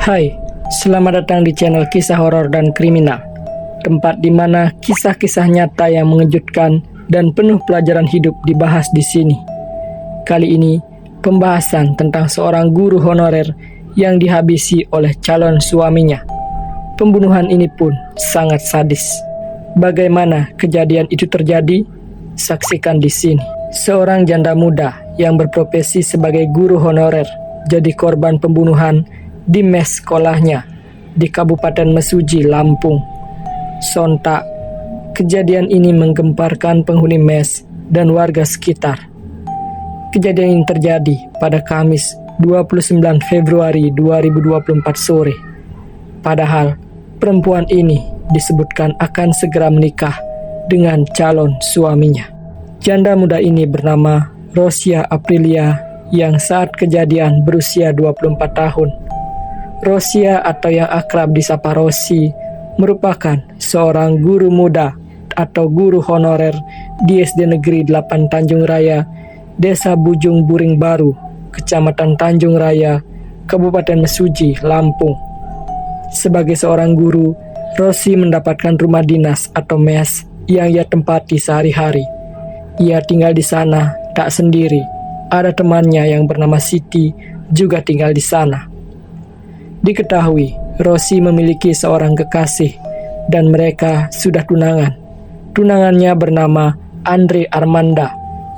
Hai, selamat datang di channel Kisah Horor dan Kriminal, tempat di mana kisah-kisah nyata yang mengejutkan dan penuh pelajaran hidup dibahas di sini. Kali ini, pembahasan tentang seorang guru honorer yang dihabisi oleh calon suaminya. Pembunuhan ini pun sangat sadis. Bagaimana kejadian itu terjadi? Saksikan di sini. Seorang janda muda yang berprofesi sebagai guru honorer jadi korban pembunuhan di mes sekolahnya di Kabupaten Mesuji, Lampung. Sontak, kejadian ini menggemparkan penghuni mes dan warga sekitar. Kejadian ini terjadi pada Kamis 29 Februari 2024 sore. Padahal perempuan ini disebutkan akan segera menikah dengan calon suaminya. Janda muda ini bernama Rosia Aprilia yang saat kejadian berusia 24 tahun. Rosia atau yang akrab disapa Rosi merupakan seorang guru muda atau guru honorer di SD Negeri 8 Tanjung Raya, Desa Bujung Buring Baru, Kecamatan Tanjung Raya, Kabupaten Mesuji, Lampung. Sebagai seorang guru, Rosi mendapatkan rumah dinas atau mes yang ia tempati sehari-hari. Ia tinggal di sana tak sendiri. Ada temannya yang bernama Siti juga tinggal di sana. Diketahui, Rosi memiliki seorang kekasih dan mereka sudah tunangan. Tunangannya bernama Andre Armanda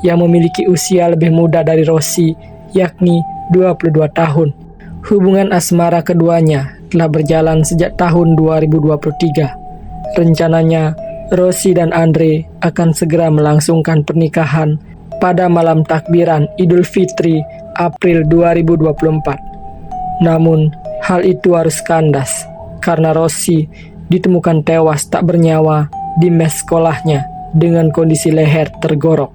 yang memiliki usia lebih muda dari Rosi, yakni 22 tahun. Hubungan asmara keduanya telah berjalan sejak tahun 2023. Rencananya, Rosi dan Andre akan segera melangsungkan pernikahan pada malam takbiran Idul Fitri April 2024. Namun, hal itu harus kandas karena Rosi ditemukan tewas tak bernyawa di mes sekolahnya dengan kondisi leher tergorok.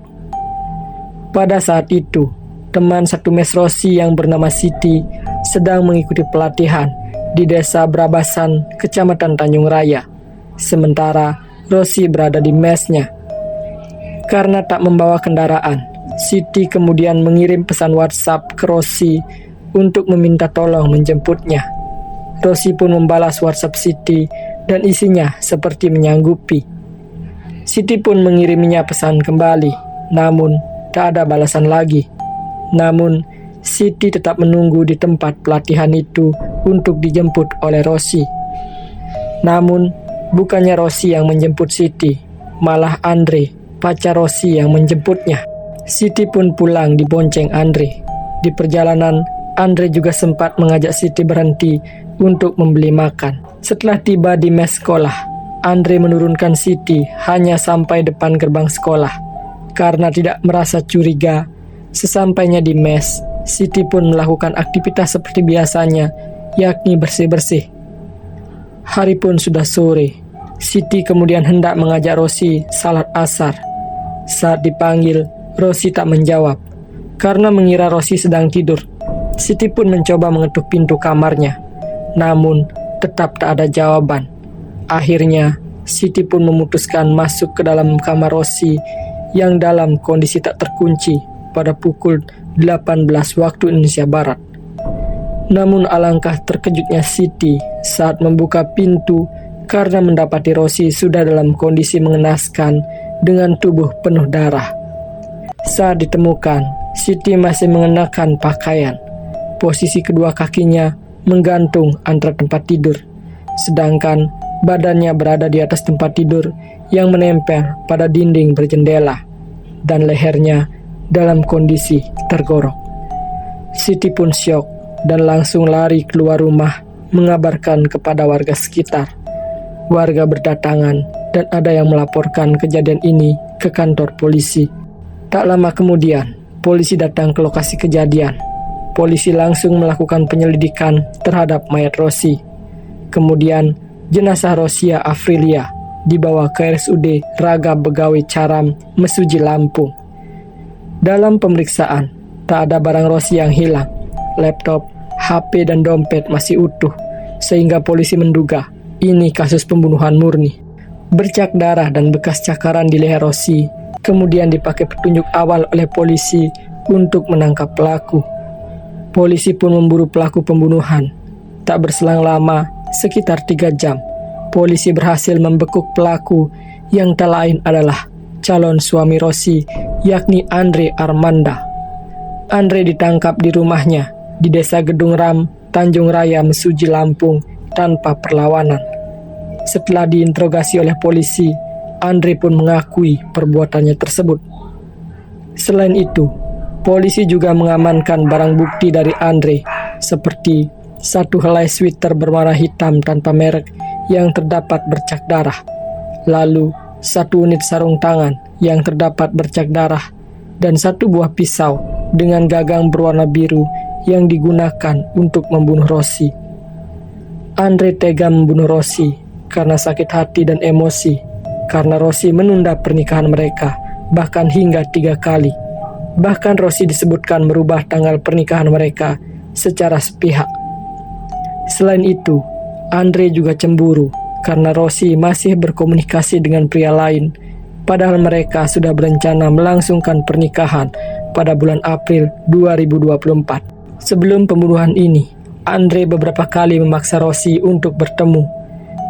Pada saat itu, teman satu mes Rosi yang bernama Siti sedang mengikuti pelatihan di Desa Brabasan, Kecamatan Tanjung Raya. Sementara Rosi berada di mesnya. Karena tak membawa kendaraan, Siti kemudian mengirim pesan WhatsApp ke Rosi untuk meminta tolong menjemputnya. Rosi pun membalas WhatsApp Siti dan isinya seperti menyanggupi. Siti pun mengiriminya pesan kembali, namun tak ada balasan lagi. Namun, Siti tetap menunggu di tempat pelatihan itu untuk dijemput oleh Rosi. Namun, bukannya Rosi yang menjemput Siti, malah Andre, pacar Rosi yang menjemputnya. Siti pun pulang dibonceng Andre. Di perjalanan, Andre juga sempat mengajak Siti berhenti untuk membeli makan. Setelah tiba di mes sekolah, Andre menurunkan Siti hanya sampai depan gerbang sekolah. Karena tidak merasa curiga, sesampainya di mes, Siti pun melakukan aktivitas seperti biasanya, yakni bersih-bersih. Hari pun sudah sore. Siti kemudian hendak mengajak Rosi salat asar. Saat dipanggil, Rosi tak menjawab. Karena mengira Rosi sedang tidur, Siti pun mencoba mengetuk pintu kamarnya. Namun, tetap tak ada jawaban. Akhirnya, Siti pun memutuskan masuk ke dalam kamar Rosi yang dalam kondisi tak terkunci pada pukul 18 waktu Indonesia Barat. Namun alangkah terkejutnya Siti saat membuka pintu karena mendapati Rosi sudah dalam kondisi mengenaskan dengan tubuh penuh darah. Saat ditemukan, Siti masih mengenakan pakaian. Posisi kedua kakinya menggantung antara tempat tidur, sedangkan badannya berada di atas tempat tidur yang menempel pada dinding berjendela, dan lehernya dalam kondisi tergorok. Siti pun syok dan langsung lari keluar rumah mengabarkan kepada warga sekitar. Warga berdatangan dan ada yang melaporkan kejadian ini ke kantor polisi. Tak lama kemudian, polisi datang ke lokasi kejadian. Polisi langsung melakukan penyelidikan terhadap mayat Rosi. Kemudian, jenazah Rosia Aprilia dibawa ke RSUD Raga Begawi Caram, Mesuji, Lampung. Dalam pemeriksaan, tak ada barang Rosi yang hilang. Laptop, HP, dan dompet masih utuh, sehingga polisi menduga ini kasus pembunuhan murni. Bercak darah dan bekas cakaran di leher Rosi kemudian dipakai petunjuk awal oleh polisi untuk menangkap pelaku. Polisi pun memburu pelaku pembunuhan. Tak berselang lama, sekitar 3 jam, polisi berhasil membekuk pelaku yang tak lain adalah calon suami Rosi, yakni Andre Armanda. Andre ditangkap di rumahnya di Desa Gedung Ram, Tanjung Raya, Mesuji, Lampung tanpa perlawanan. Setelah diinterogasi oleh polisi, Andre pun mengakui perbuatannya tersebut. Selain itu, polisi juga mengamankan barang bukti dari Andre, seperti satu helai sweater berwarna hitam tanpa merek yang terdapat bercak darah, lalu satu unit sarung tangan yang terdapat bercak darah, dan satu buah pisau dengan gagang berwarna biru yang digunakan untuk membunuh Rosi. Andre tega membunuh Rosi karena sakit hati dan emosi, karena Rosi menunda pernikahan mereka, bahkan hingga 3 kali. Bahkan Rosi disebutkan merubah tanggal pernikahan mereka secara sepihak. Selain itu, Andre juga cemburu karena Rosi masih berkomunikasi dengan pria lain, padahal mereka sudah berencana melangsungkan pernikahan pada bulan April 2024. Sebelum pembunuhan ini, Andre beberapa kali memaksa Rosi untuk bertemu.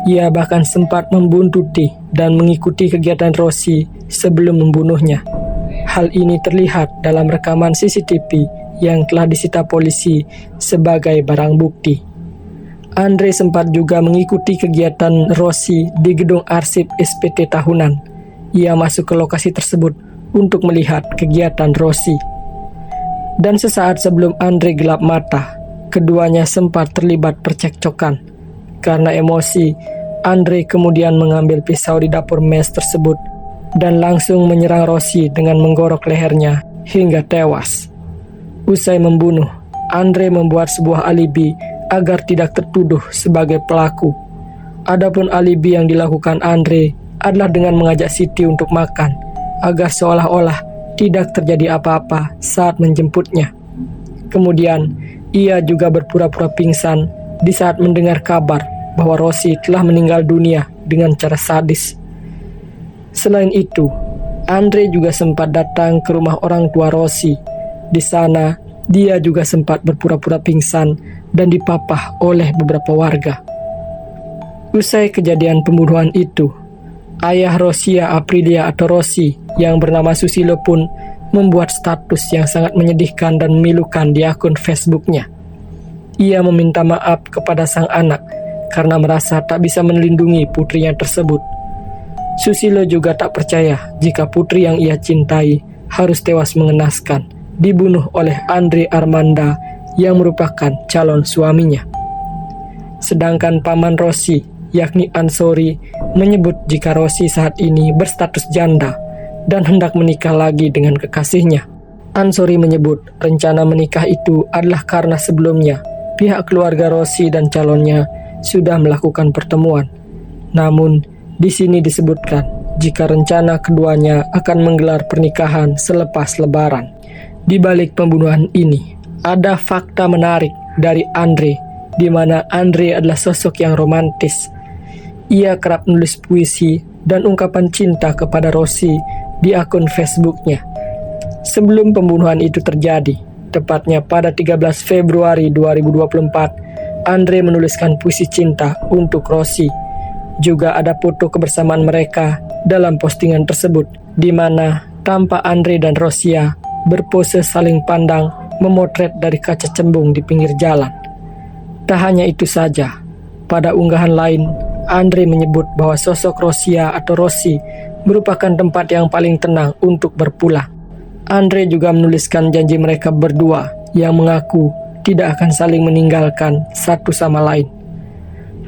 Ia bahkan sempat membuntuti dan mengikuti kegiatan Rosi sebelum membunuhnya. Hal ini terlihat dalam rekaman CCTV yang telah disita polisi sebagai barang bukti. Andre sempat juga mengikuti kegiatan Rosi di gedung arsip SPT tahunan. Ia masuk ke lokasi tersebut untuk melihat kegiatan Rosi. Dan sesaat sebelum Andre gelap mata, keduanya sempat terlibat percekcokan. Karena emosi, Andre kemudian mengambil pisau di dapur mes tersebut dan langsung menyerang Rosi dengan menggorok lehernya hingga tewas. Usai membunuh, Andre membuat sebuah alibi agar tidak tertuduh sebagai pelaku. Adapun alibi yang dilakukan Andre adalah dengan mengajak Siti untuk makan, agar seolah-olah tidak terjadi apa-apa saat menjemputnya. Kemudian, ia juga berpura-pura pingsan di saat mendengar kabar bahwa Rosi telah meninggal dunia dengan cara sadis. Selain itu, Andre juga sempat datang ke rumah orang tua Rosi. Di sana, dia juga sempat berpura-pura pingsan dan dipapah oleh beberapa warga. Usai kejadian pembunuhan itu, ayah Rosia Aprilia atau Rosi yang bernama Susilo pun membuat status yang sangat menyedihkan dan memilukan di akun Facebooknya. Ia meminta maaf kepada sang anak karena merasa tak bisa melindungi putrinya tersebut. Susilo juga tak percaya jika putri yang ia cintai harus tewas mengenaskan, dibunuh oleh Andre Armanda yang merupakan calon suaminya. Sedangkan paman Rosi, yakni Ansori, menyebut jika Rosi saat ini berstatus janda dan hendak menikah lagi dengan kekasihnya. Ansori menyebut rencana menikah itu adalah karena sebelumnya pihak keluarga Rosi dan calonnya sudah melakukan pertemuan. Namun, di sini disebutkan jika rencana keduanya akan menggelar pernikahan selepas Lebaran. Di balik pembunuhan ini, ada fakta menarik dari Andre, di mana Andre adalah sosok yang romantis. Ia kerap menulis puisi dan ungkapan cinta kepada Rosi di akun Facebooknya. Sebelum pembunuhan itu terjadi, tepatnya pada 13 Februari 2024, Andre menuliskan puisi cinta untuk Rosi. Juga ada foto kebersamaan mereka dalam postingan tersebut, di mana tampak Andre dan Rosia berpose saling pandang memotret dari kaca cembung di pinggir jalan. Tak hanya itu saja, pada unggahan lain, Andre menyebut bahwa sosok Rosia atau Rosi merupakan tempat yang paling tenang untuk berpulang. Andre juga menuliskan janji mereka berdua yang mengaku tidak akan saling meninggalkan satu sama lain.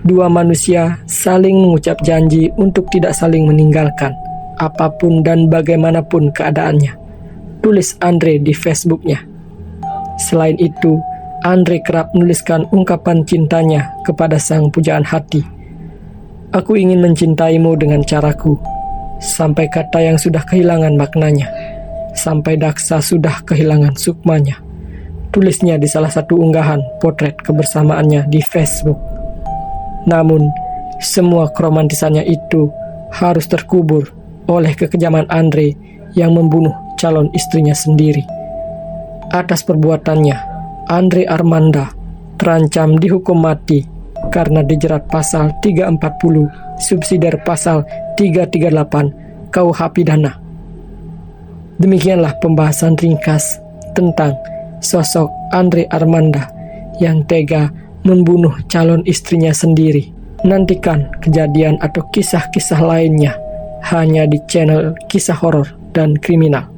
Dua manusia saling mengucap janji untuk tidak saling meninggalkan, apapun dan bagaimanapun keadaannya, tulis Andre di Facebooknya. Selain itu, Andre kerap menuliskan ungkapan cintanya kepada sang pujaan hati. Aku ingin mencintaimu dengan caraku, sampai kata yang sudah kehilangan maknanya, sampai daksa sudah kehilangan sukmanya, tulisnya di salah satu unggahan potret kebersamaannya di Facebook. Namun, semua keromantisannya itu harus terkubur oleh kekejaman Andre yang membunuh calon istrinya sendiri. Atas perbuatannya, Andre Armanda terancam dihukum mati karena dijerat pasal 340 subsidiar pasal 338 KUH Pidana. Demikianlah pembahasan ringkas tentang sosok Andre Armanda yang tega membunuh calon istrinya sendiri. Nantikan kejadian atau kisah-kisah lainnya hanya di channel Kisah Horor dan Kriminal.